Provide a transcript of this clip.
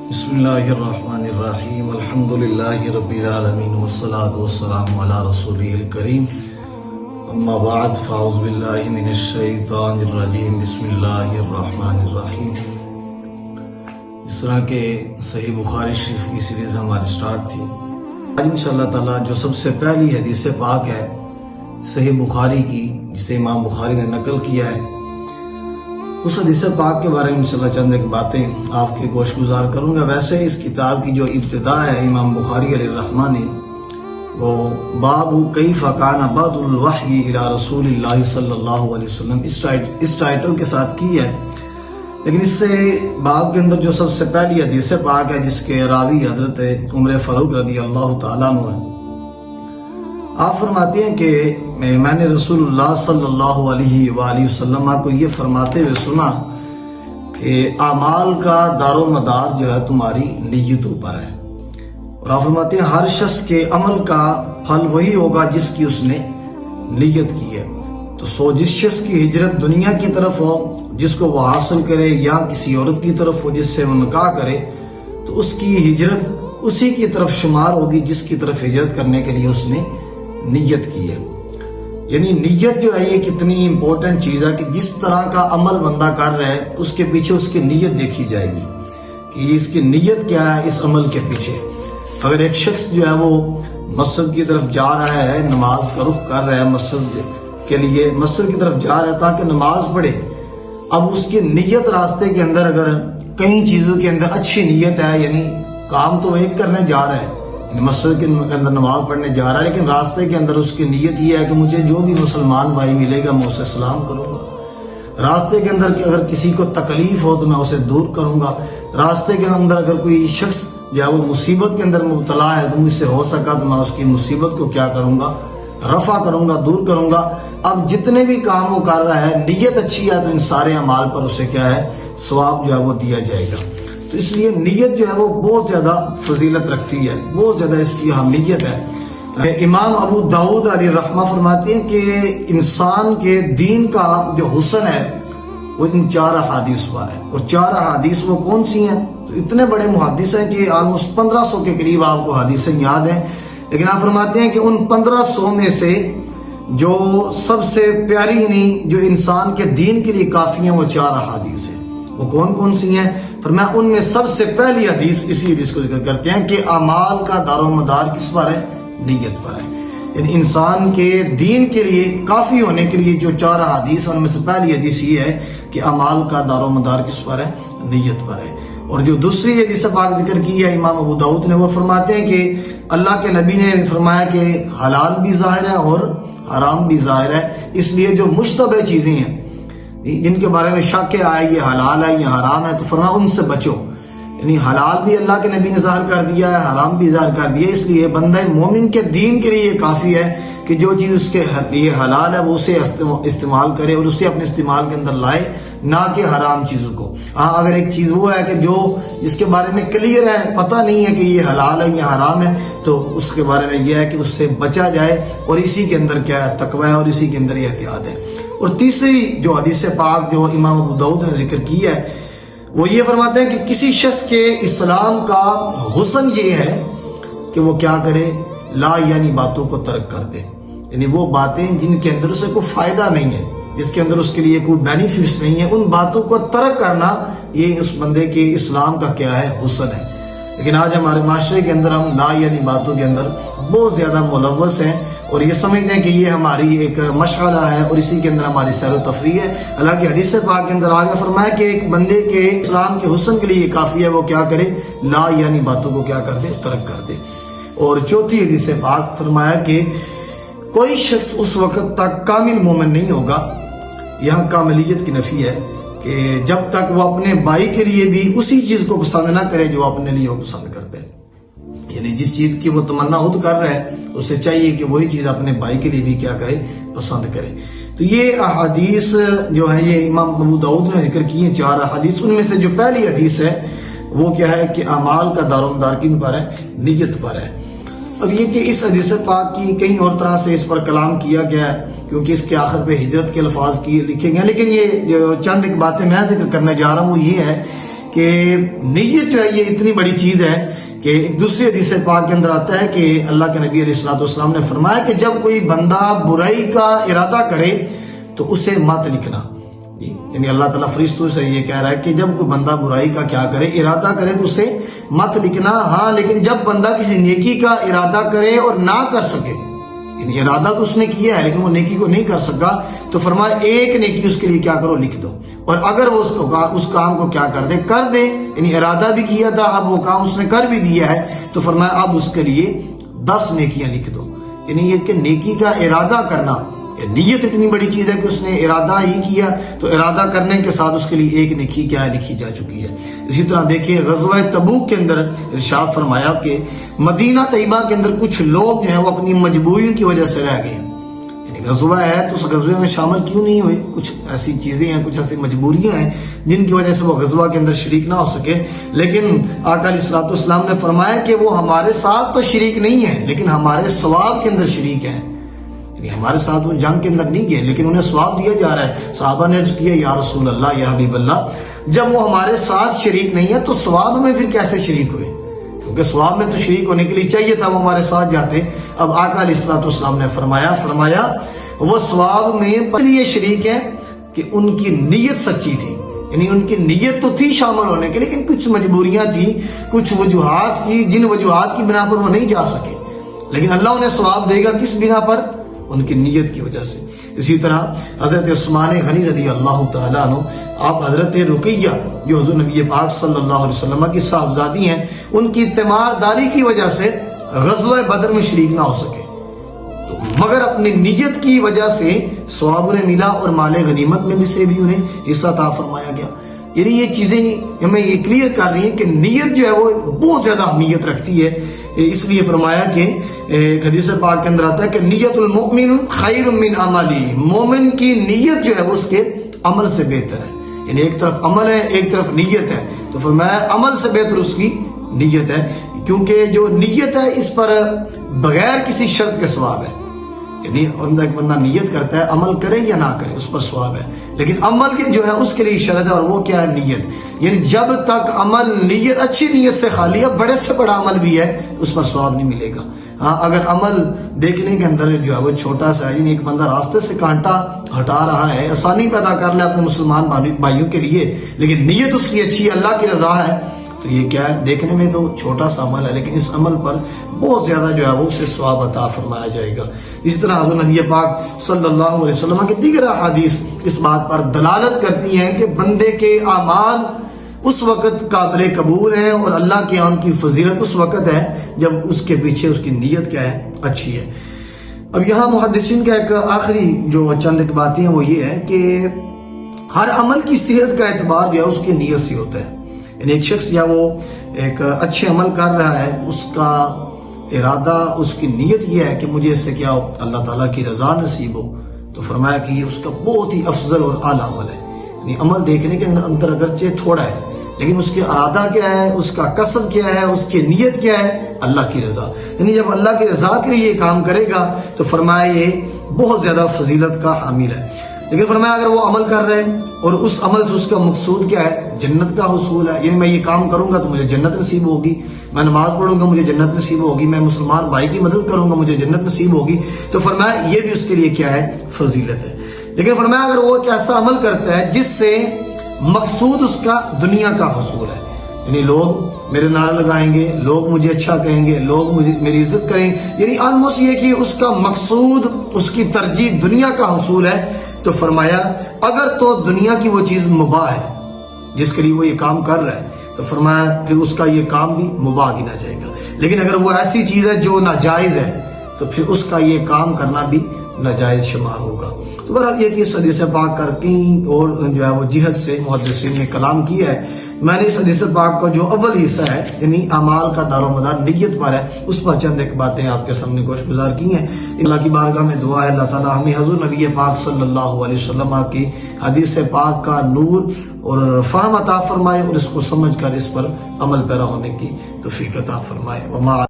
بسم اللہ الرحمن الرحیم الحمدللہ رب العالمین والصلاة والسلام علی رسولہ الکریم اما بعد فاعوذ باللہ من الشیطان الرجیم بسم اللہ الرحمن الرحیم۔ اس طرح کے صحیح بخاری شریف کی سیریز ہماری سٹارٹ تھی۔ آج انشاءاللہ تعالی جو سب سے پہلی حدیث پاک ہے صحیح بخاری کی، جسے امام بخاری نے نقل کیا ہے، اس حدیث پاک کے بارے میں انشاءاللہ چند ایک باتیں آپ کے گوش گزار کروں گا۔ ویسے اس کتاب کی جو ابتدا ہے امام بخاری علیہ الرحمہ نے، وہ باب کیف کان بعد الوحی الی رسول اللہ صلی اللہ علیہ وسلم اس ٹائٹل کے ساتھ کی ہے، لیکن اس سے باب کے اندر جو سب سے پہلی حدیث پاک ہے جس کے راوی حضرت عمر فاروق رضی اللہ تعالیٰ عنہ ہے، آپ فرماتے ہیں کہ میں نے رسول اللہ صلی اللہ علیہ وآلہ وسلم کو یہ فرماتے ہوئے سنا کہ اعمال کا دار و مدار جو ہے تمہاری نیتوں پر ہے، اور آپ فرماتے ہیں ہر شخص کے عمل کا پھل وہی ہوگا جس کی اس نے نیت کی ہے۔ تو جس شخص کی ہجرت دنیا کی طرف ہو جس کو وہ حاصل کرے، یا کسی عورت کی طرف ہو جس سے وہ نکاح کرے، تو اس کی ہجرت اسی کی طرف شمار ہوگی جس کی طرف ہجرت کرنے کے لیے اس نے نیت کی ہے۔ یعنی نیت جو ہے یہ کتنی امپورٹنٹ چیز ہے کہ جس طرح کا عمل بندہ کر رہا ہے اس کے پیچھے اس کی نیت دیکھی جائے گی کہ اس کی نیت کیا ہے اس عمل کے پیچھے۔ اگر ایک شخص جو ہے وہ مسجد کی طرف جا رہا ہے، نماز کا رخ کر رہا ہے، مسجد کے لیے مسجد کی طرف جا رہا ہے تاکہ نماز پڑھے، اب اس کی نیت راستے کے اندر اگر کئی چیزوں کے اندر اچھی نیت ہے، یعنی کام تو ایک کرنے جا رہا ہے، مسجد کے اندر نماز پڑھنے جا رہا ہے، لیکن راستے کے اندر اس کی نیت یہ ہے کہ مجھے جو بھی مسلمان بھائی ملے گا میں اسے سلام کروں گا، راستے کے اندر اگر کسی کو تکلیف ہو تو میں اسے دور کروں گا، راستے کے اندر اگر کوئی شخص یا وہ مصیبت کے اندر مبتلا ہے تو مجھ سے ہو سکا تو میں اس کی مصیبت کو کیا کروں گا، رفع کروں گا، دور کروں گا۔ اب جتنے بھی کام وہ کر رہا ہے نیت اچھی ہے تو ان سارے اعمال پر اسے کیا ہے ثواب جو ہے وہ دیا جائے گا۔ تو اس لیے نیت جو ہے وہ بہت زیادہ فضیلت رکھتی ہے، بہت زیادہ اس کی اہمیت ہے۔ امام ابو داؤد علیہ الرحمہ فرماتے ہیں کہ انسان کے دین کا جو حسن ہے وہ ان 4 احادیث پر ہے، اور 4 احادیث وہ کون سی ہیں؟ تو اتنے بڑے محدث ہیں کہ آلموسٹ 1500 کے قریب آپ کو حدیثیں یاد ہیں، لیکن آپ فرماتے ہیں کہ ان 1500 میں سے جو سب سے پیاری یعنی جو انسان کے دین کے لیے کافی ہیں وہ 4 احادیث ہیں۔ وہ کون کون سی ہیں؟ فرمایا ان میں سب سے پہلی حدیث اسی حدیث کو ذکر کرتے ہیں کہ اعمال کا دار و مدار کس پر ہے؟ نیت پر ہے۔ یعنی انسان کے دین کے لیے کافی ہونے کے لیے جو 4 احادیث، ان میں سے پہلی حدیث یہ ہے کہ اعمال کا دار و مدار کس پر ہے؟ نیت پر ہے۔ اور جو دوسری حدیث پاک ذکر کی ہے امام ابو داؤد نے، وہ فرماتے ہیں کہ اللہ کے نبی نے فرمایا کہ حلال بھی ظاہر ہے اور حرام بھی ظاہر ہے، اس لیے جو مشتبہ چیزیں ہیں جن کے بارے میں شک آئے یہ حلال ہے یہ حرام ہے تو فرمایا ان سے بچو۔ یعنی حلال بھی اللہ کے نبی نے ظاہر کر دیا ہے، حرام بھی ظاہر کر دیا ہے، اس لیے بندہ مومن کے دین کے لیے یہ کافی ہے کہ جو چیز اس کے لیے حلال ہے وہ اسے استعمال کرے اور اسے اپنے استعمال کے اندر لائے، نہ کہ حرام چیزوں کو۔ ہاں اگر ایک چیز وہ ہے کہ جو جس کے بارے میں کلیئر ہے، پتہ نہیں ہے کہ یہ حلال ہے یہ حرام ہے، تو اس کے بارے میں یہ ہے کہ اس سے بچا جائے، اور اسی کے اندر کیا ہے تقوی ہے، اور اسی کے اندر یہ احتیاط ہے۔ اور تیسری جو حدیث پاک جو امام ابو داؤد نے ذکر کی ہے وہ یہ فرماتے ہیں کہ کسی شخص کے اسلام کا حسن یہ ہے کہ وہ کیا کرے، لا یعنی باتوں کو ترک کر دے، یعنی وہ باتیں جن کے اندر اسے کوئی فائدہ نہیں ہے، جس کے اندر اس کے لیے کوئی بینیفٹس نہیں ہے، ان باتوں کو ترک کرنا یہ اس بندے کے اسلام کا کیا ہے حسن ہے۔ لیکن آج ہمارے معاشرے کے اندر ہم لا یعنی باتوں کے اندر بہت زیادہ ملوث ہیں اور یہ سمجھتے ہیں کہ یہ ہماری ایک مشغلہ ہے اور اسی کے اندر ہماری سیر و تفریح ہے۔ حالانکہ حدیث پاک کے اندر آگے فرمایا کہ ایک بندے کے اسلام کے حسن کے لیے یہ کافی ہے وہ کیا کرے، لا یعنی باتوں کو کیا کر دے، ترک کر دے۔ اور چوتھی حدیث پاک فرمایا کہ کوئی شخص اس وقت تک کامل مومن نہیں ہوگا، یہاں کاملیت کی نفی ہے، کہ جب تک وہ اپنے بھائی کے لیے بھی اسی چیز کو پسند نہ کرے جو اپنے لیے وہ پسند کرتے ہیں۔ یعنی جس چیز کی وہ تمنا خود کر رہا ہے اسے چاہیے کہ وہی چیز اپنے بھائی کے لیے بھی کیا کرے، پسند کرے۔ تو یہ احادیث جو ہے یہ امام ابو داؤد نے ذکر کی ہیں 4 احادیث، ان میں سے جو پہلی حدیث ہے وہ کیا ہے کہ اعمال کا دار و مدار کن پر ہے؟ نیت پر ہے۔ اب یہ کہ اس حدیث پاک کی کئی اور طرح سے اس پر کلام کیا گیا ہے کیونکہ اس کے آخر پہ ہجرت کے الفاظ لکھے گئے ہیں، لیکن یہ جو چند ایک باتیں میں ذکر کرنے جا رہا ہوں وہ یہ ہے کہ نیت جو ہے یہ اتنی بڑی چیز ہے کہ ایک دوسری حدیث پاک کے اندر آتا ہے کہ اللہ کے نبی علیہ الصلوۃ والسلام نے فرمایا کہ جب کوئی بندہ برائی کا ارادہ کرے تو اسے مت لکھنا. یعنی اللہ تعالیٰ فرشتوں سے یہ کہہ رہا ہے کہ جب کوئی بندہ برائی کا کیا کرے، ارادہ کرے تو اسے مت لکھنا. ہاں لیکن جب بندہ کسی نیکی کا ارادہ کرے اور نہ کر سکے، یعنی ارادہ تو اس نے کیا ہے لیکن وہ نیکی کو نہیں کر سکا، تو فرمایا ایک نیکی اس کے لیے کیا کرو، لکھ دو. اور اگر وہ اس کام کو کیا کر دے، یعنی ارادہ بھی کیا تھا، اب وہ کام اس نے کر بھی دیا ہے، تو فرمایا اب اس کے لیے 10 نیکیاں لکھ دو. یعنی یہ کہ نیکی کا ارادہ کرنا، نیت اتنی بڑی چیز ہے کہ اس نے ارادہ ہی کیا، تو ارادہ کرنے کے ساتھ اس کے لیے ایک نیکی کیا ہے، لکھی جا چکی ہے. اسی طرح دیکھیں غزوہ تبوک کے اندر ارشاد فرمایا کہ مدینہ طیبہ کے اندر کچھ لوگ جو ہیں وہ اپنی مجبوریوں کی وجہ سے رہ گئے. غزوہ ہے تو اس غزوے میں شامل کیوں نہیں ہوئے؟ کچھ ایسی چیزیں ہیں، کچھ ایسی مجبوریاں ہیں جن کی وجہ سے وہ غزوہ کے اندر شریک نہ ہو سکے. لیکن آقا علیہ الصلوۃ والسلام نے فرمایا کہ وہ ہمارے ساتھ تو شریک نہیں ہیں لیکن ہمارے ثواب کے اندر شریک ہیں. یعنی ہمارے ساتھ وہ جنگ کے اندر نہیں گئے لیکن انہیں ثواب دیا جا رہا ہے. صحابہ نے عرض کیا یا رسول اللہ، یا حبیب اللہ، جب وہ ہمارے ساتھ شریک نہیں ہے تو ثواب میں پھر کیسے شریک ہوئے؟ کیونکہ ثواب میں تو شریک ہونے کے لیے چاہیے تھا وہ ہمارے ساتھ جاتے. اب آقا علیہ الصلوۃ والسلام نے فرمایا وہ ثواب میں اس لیے شریک ہے کہ ان کی نیت سچی تھی. یعنی ان کی نیت تو تھی شامل ہونے کی لیکن کچھ مجبوریاں تھی، کچھ وجوہات کی، جن وجوہات کی بنا پر وہ نہیں جا سکے. لیکن اللہ انہیں ثواب دے گا کس بنا پر؟ ان کی نیت کی وجہ سے. اسی طرح حضرت عثمان غنی رضی اللہ تعالیٰ عنہ، آپ حضرت رقیہ جو حضور نبی پاک صلی اللہ علیہ وسلم کی صاحبزادی ہیں، ان کی تیمارداری کی وجہ سے غزوہ بدر میں شریک نہ ہو سکے، مگر اپنی نیت کی وجہ سے ثواب انہیں ملا اور مال غنیمت میں سے بھی انہیں حصہ عطا فرمایا گیا. یعنی یہ چیزیں ہمیں یہ کلیئر کر رہی ہیں کہ نیت جو ہے وہ بہت زیادہ اہمیت رکھتی ہے. اس لیے فرمایا کہ حدیث پاک کے اندر آتا ہے کہ نیت المؤمن خیر من عملی، مومن کی نیت جو ہے وہ اس کے عمل سے بہتر ہے. یعنی ایک طرف عمل ہے، ایک طرف نیت ہے، تو فرمایا عمل سے بہتر اس کی نیت ہے، کیونکہ جو نیت ہے اس پر بغیر کسی شرط کے ثواب ہے. یعنی ایک بندہ نیت کرتا ہے، عمل کرے یا نہ کرے اس پر ثواب ہے، لیکن عمل جو ہے اس کے لیے شرط ہے، اور وہ کیا ہے؟ نیت. یعنی جب تک عمل نیت اچھی نیت سے خالی ہے، بڑے سے بڑا عمل بھی ہے، اس پر ثواب نہیں ملے گا. ہاں اگر عمل دیکھنے کے اندر جو ہے وہ چھوٹا سا ہے، یعنی ایک بندہ راستے سے کانٹا ہٹا رہا ہے، آسانی پیدا کر لے اپنے مسلمان بھائیوں کے لیے، لیکن نیت اس کی اچھی ہے، اللہ کی رضا ہے، تو یہ کیا ہے؟ دیکھنے میں تو چھوٹا سا عمل ہے لیکن اس عمل پر بہت زیادہ جو ہے وہ اسے ثواب عطا فرمایا جائے گا. اسی طرح حضور نبی پاک صلی اللہ علیہ وسلم کی دیگر احادیث اس بات پر دلالت کرتی ہیں کہ بندے کے اعمال اس وقت قابل قبول ہیں اور اللہ کے ان کی فضیلت اس وقت ہے جب اس کے پیچھے اس کی نیت کیا ہے؟ اچھی ہے. اب یہاں محدثین کا ایک آخری جو چند ایک باتیں ہیں وہ یہ ہے کہ ہر عمل کی صحت کا اعتبار جو ہے اس کی نیت سے ہوتا ہے. یعنی ایک شخص یا وہ ایک اچھے عمل کر رہا ہے، اس کا ارادہ، اس کی نیت یہ ہے کہ مجھے اس سے کیا ہو؟ اللہ تعالیٰ کی رضا نصیب ہو، تو فرمایا کہ یہ اس کا بہت ہی افضل اور اعلیٰ عمل ہے. یعنی عمل دیکھنے کے اندر اگرچہ تھوڑا ہے لیکن اس کے ارادہ کیا ہے، اس کا قصد کیا ہے، اس کی نیت کیا ہے؟ اللہ کی رضا. یعنی جب اللہ کی رضا کے لیے یہ کام کرے گا تو فرمایا یہ بہت زیادہ فضیلت کا حامل ہے. لیکن فرمایا اگر وہ عمل کر رہے ہیں اور اس عمل سے اس کا مقصود کیا ہے؟ جنت کا حصول ہے، یعنی میں یہ کام کروں گا تو مجھے جنت نصیب ہوگی، میں نماز پڑھوں گا مجھے جنت نصیب ہوگی، میں مسلمان بھائی کی مدد کروں گا مجھے جنت نصیب ہوگی، تو فرمایا یہ بھی اس کے لیے کیا ہے؟ فضیلت ہے. لیکن فرمایا اگر وہ ایک ایسا عمل کرتا ہے جس سے مقصود اس کا دنیا کا حصول ہے، یعنی لوگ میرے نعرے لگائیں گے، لوگ مجھے اچھا کہیں گے، لوگ مجھے میری عزت کریں، یعنی آلموسٹ یہ کہ اس کا مقصود، اس کی ترجیح دنیا کا حصول ہے، تو فرمایا اگر تو دنیا کی وہ چیز مباح ہے جس کے لیے وہ یہ کام کر رہا ہے تو فرمایا پھر اس کا یہ کام بھی مباح گنا جائے گا. لیکن اگر وہ ایسی چیز ہے جو ناجائز ہے تو پھر اس کا یہ کام کرنا بھی ناجائز شمار ہوگا. تو بہرحال یہ کہ اس حدیث پاک کر کے اور جو ہے وہ جہت سے محدثین نے کلام کیا ہے. میں نے اس حدیث پاک کا جو اول حصہ ہے یعنی اعمال کا دار و مدار نیت پر ہے، اس پر چند ایک باتیں آپ کے سامنے گوش گزار کی ہیں. اللہ کی بارگاہ میں دعا ہے اللہ تعالی ہمیں حضور نبی پاک صلی اللہ علیہ وسلم کی حدیث پاک کا نور اور فہم عطا فرمائے اور اس کو سمجھ کر اس پر عمل پیرا ہونے کی توفیق عطا فرمائے.